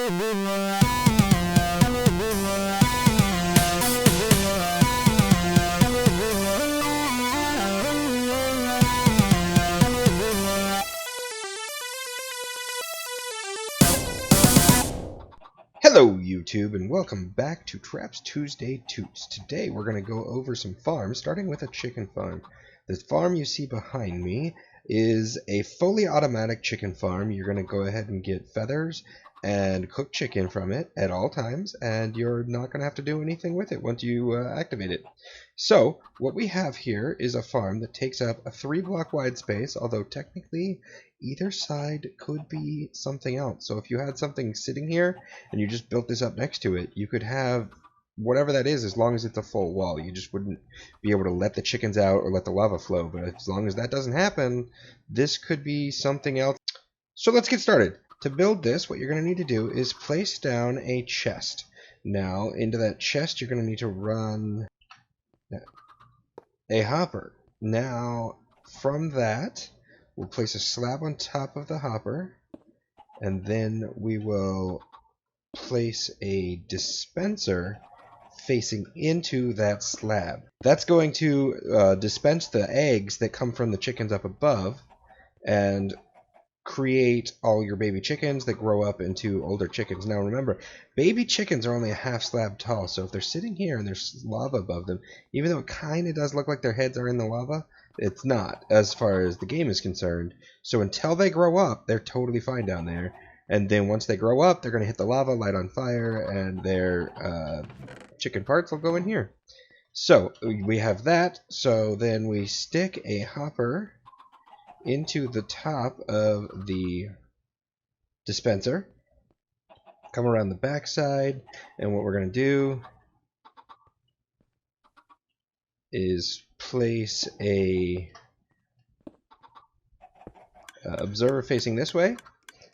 Hello YouTube and welcome back to Traps Tuesday Toots. Today we're going to go over some farms, starting with a chicken farm. The farm you see behind me is a fully automatic chicken farm. You're going to go ahead and get feathers and cook chicken from it at all times, and you're not going to have to do anything with it once you activate it. So what we have here is a farm that takes up a 3-block wide space, although technically either side could be something else. So if you had something sitting here and you just built this up next to it, you could have whatever that is as long as it's a full wall. You just wouldn't be able to let the chickens out or let the lava flow. But as long as that doesn't happen, this could be something else. So let's get started. To build this, what you're going to need to do is place down a chest. Now, into that chest, you're going to need to run a hopper. Now, from that, we'll place a slab on top of the hopper, and then we will place a dispenser facing into that slab. That's going to dispense the eggs that come from the chickens up above and create all your baby chickens that grow up into older chickens. Now remember, baby chickens are only a half slab tall, so if they're sitting here and there's lava above them, even though it kind of does look like their heads are in the lava, it's not as far as the game is concerned. So until they grow up, they're totally fine down there. And then once they grow up, they're going to hit the lava, light on fire, and their chicken parts will go in here. So we have that. So then we stick a hopper into the top of the dispenser, come around the back side, and what we're going to do is place a observer facing this way.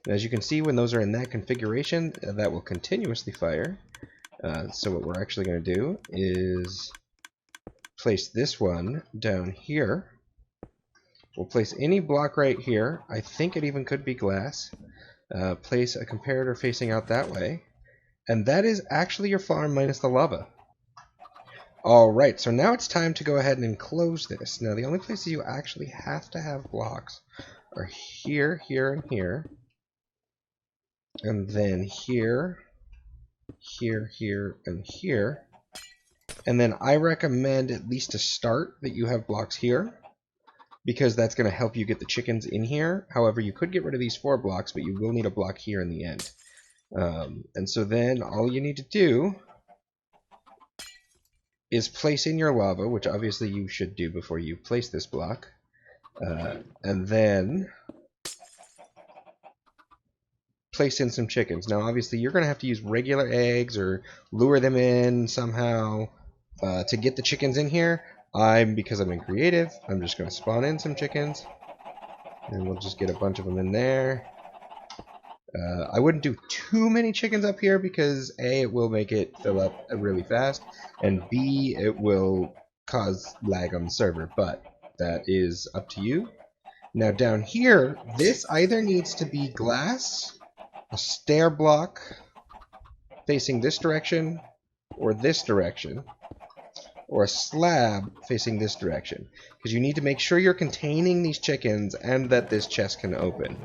And as you can see, when those are in that configuration, that will continuously fire. So what we're actually going to do is place this one down here. We'll place any block right here. I think it even could be glass. Place a comparator facing out that way. And that is actually your farm minus the lava. Alright, so now it's time to go ahead and enclose this. Now the only places you actually have to have blocks are here, here, and here. And then here, here, here, and here. And then I recommend, at least to start, that you have blocks here, because that's going to help you get the chickens in here. However, you could get rid of these 4 blocks, but you will need a block here in the end. And so then all you need to do is place in your lava, which obviously you should do before you place this block. And then place in some chickens. Now obviously you're going to have to use regular eggs or lure them in somehow to get the chickens in here. Because I'm in creative, I'm just going to spawn in some chickens, and we'll just get a bunch of them in there. I wouldn't do too many chickens up here because A, it will make it fill up really fast, and B, it will cause lag on the server, but that is up to you. Now down here, this either needs to be glass, a stair block facing this direction, or this direction, or a slab facing this direction, because you need to make sure you're containing these chickens and that this chest can open.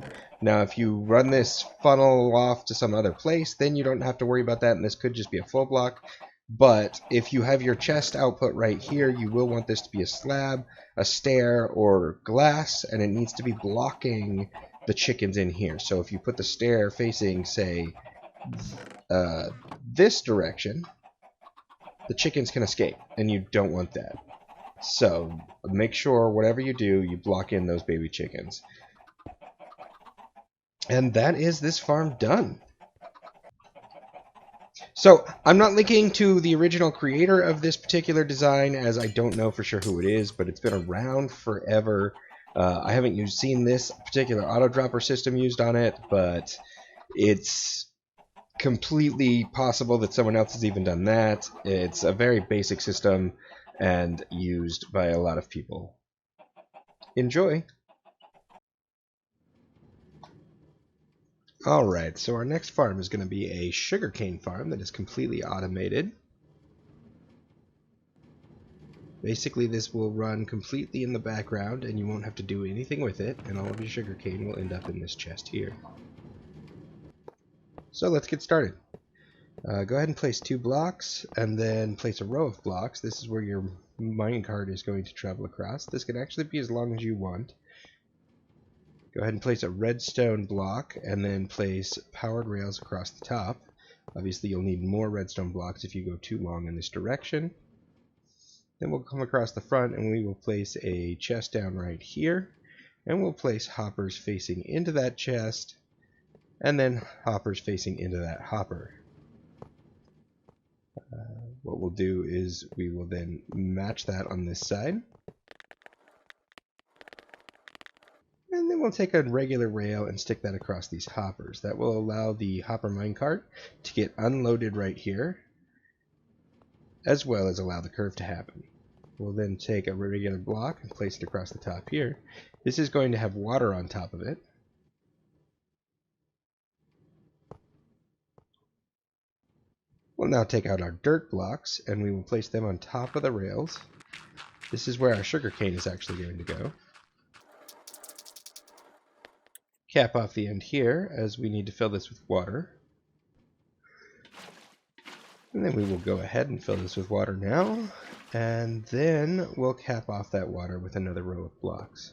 Now if you run this funnel off to some other place, then you don't have to worry about that, and this could just be a full block. But if you have your chest output right here, you will want this to be a slab, a stair, or glass, and it needs to be blocking the chickens in here. So if you put the stair facing, say, this direction, the chickens can escape, and you don't want that. So make sure whatever you do, you block in those baby chickens. And that is this farm done. So I'm not linking to the original creator of this particular design, as I don't know for sure who it is, but it's been around forever. I haven't seen this particular auto dropper system used on it, but it's completely possible that someone else has even done that. It's a very basic system and used by a lot of people. Enjoy! Alright, so our next farm is going to be a sugarcane farm that is completely automated. Basically, this will run completely in the background and you won't have to do anything with it, and all of your sugarcane will end up in this chest here. So let's get started. Go ahead and place 2 blocks and then place a row of blocks. This is where your minecart is going to travel across. This can actually be as long as you want. Go ahead and place a redstone block and then place powered rails across the top. Obviously you'll need more redstone blocks if you go too long in this direction. Then we'll come across the front and we will place a chest down right here, and we'll place hoppers facing into that chest and then hoppers facing into that hopper. What we'll do is we will then match that on this side. And then we'll take a regular rail and stick that across these hoppers. That will allow the hopper minecart to get unloaded right here, as well as allow the curve to happen. We'll then take a regular block and place it across the top here. This is going to have water on top of it. We'll now take out our dirt blocks and we will place them on top of the rails. This is where our sugarcane is actually going to go. Cap off the end here, as we need to fill this with water. And then we will go ahead and fill this with water now. And then we'll cap off that water with another row of blocks.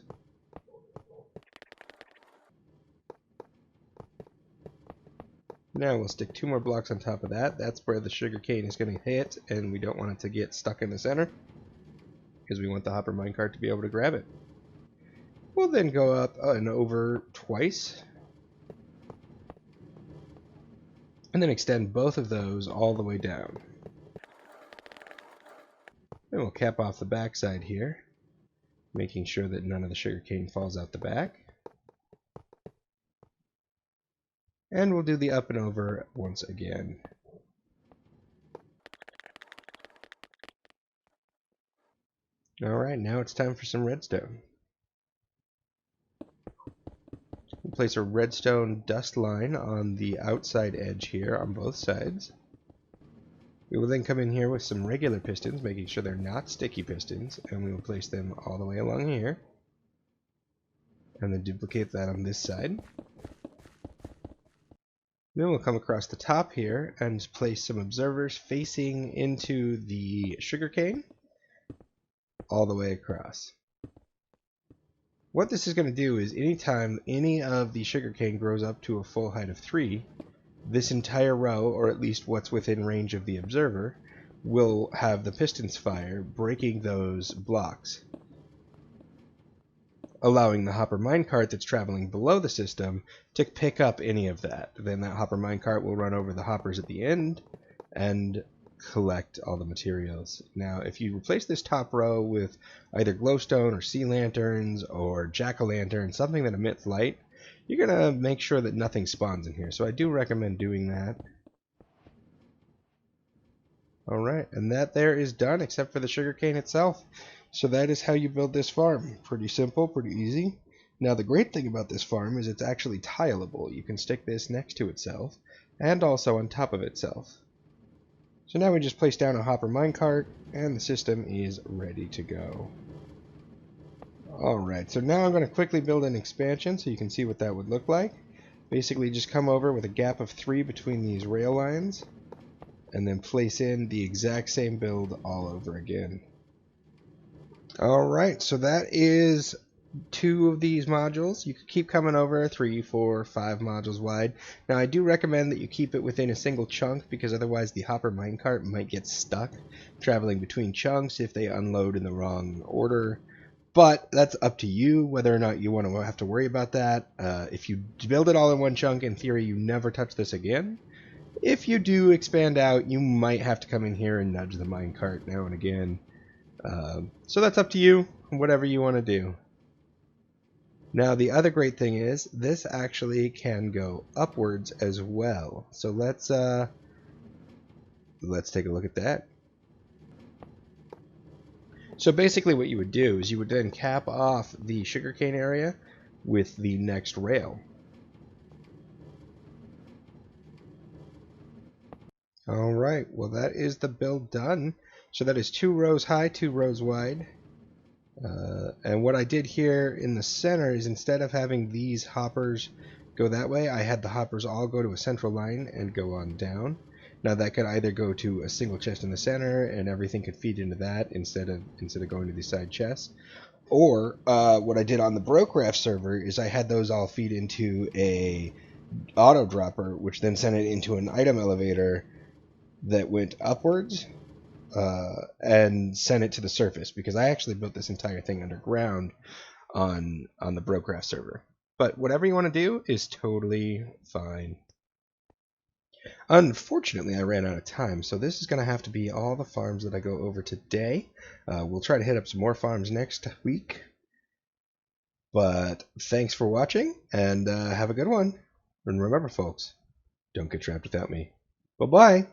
Now we'll stick 2 more blocks on top of that. That's where the sugarcane is going to hit, and we don't want it to get stuck in the center, because we want the hopper minecart to be able to grab it. We'll then go up and over twice, and then extend both of those all the way down. Then we'll cap off the back side here, making sure that none of the sugarcane falls out the back. And we'll do the up and over once again. Alright, now it's time for some redstone. We'll place a redstone dust line on the outside edge here on both sides. We will then come in here with some regular pistons, making sure they're not sticky pistons, and we will place them all the way along here. And then duplicate that on this side. Then we'll come across the top here and place some observers facing into the sugarcane all the way across. What this is going to do is anytime any of the sugarcane grows up to a full height of 3, this entire row, or at least what's within range of the observer, will have the pistons fire, breaking those blocks, allowing the hopper minecart that's traveling below the system to pick up any of that. Then that hopper minecart will run over the hoppers at the end and collect all the materials. Now, if you replace this top row with either glowstone or sea lanterns or jack-o'-lantern, something that emits light, you're going to make sure that nothing spawns in here. So I do recommend doing that. Alright, and that there is done except for the sugarcane itself. So that is how you build this farm. Pretty simple, pretty easy. Now the great thing about this farm is it's actually tileable. You can stick this next to itself and also on top of itself. So now we just place down a hopper minecart and the system is ready to go. Alright, so now I'm going to quickly build an expansion so you can see what that would look like. Basically just come over with a gap of 3 between these rail lines and then place in the exact same build all over again. Alright, so that is 2 of these modules. You could keep coming over 3, 4, 5 modules wide. Now I do recommend that you keep it within a single chunk, because otherwise the hopper minecart might get stuck traveling between chunks if they unload in the wrong order. But that's up to you whether or not you want to have to worry about that. If you build it all in one chunk, in theory you never touch this again. If you do expand out, you might have to come in here and nudge the minecart now and again. So that's up to you, whatever you want to do. Now the other great thing is this actually can go upwards as well. So let's take a look at that. So basically what you would do is you would then cap off the sugarcane area with the next rail. Alright, well that is the build done. So that is 2 rows high, 2 rows wide. And what I did here in the center is instead of having these hoppers go that way, I had the hoppers all go to a central line and go on down. Now that could either go to a single chest in the center and everything could feed into that instead of going to the side chests. Or what I did on the Brocraft server is I had those all feed into a auto dropper, which then sent it into an item elevator that went upwards and sent it to the surface, because I actually built this entire thing underground on the Brocraft server. But whatever you want to do is totally fine. Unfortunately, I ran out of time, so this is going to have to be all the farms that I go over today. We'll try to hit up some more farms next week. But thanks for watching, and have a good one. And remember, folks, don't get trapped without me. Bye-bye.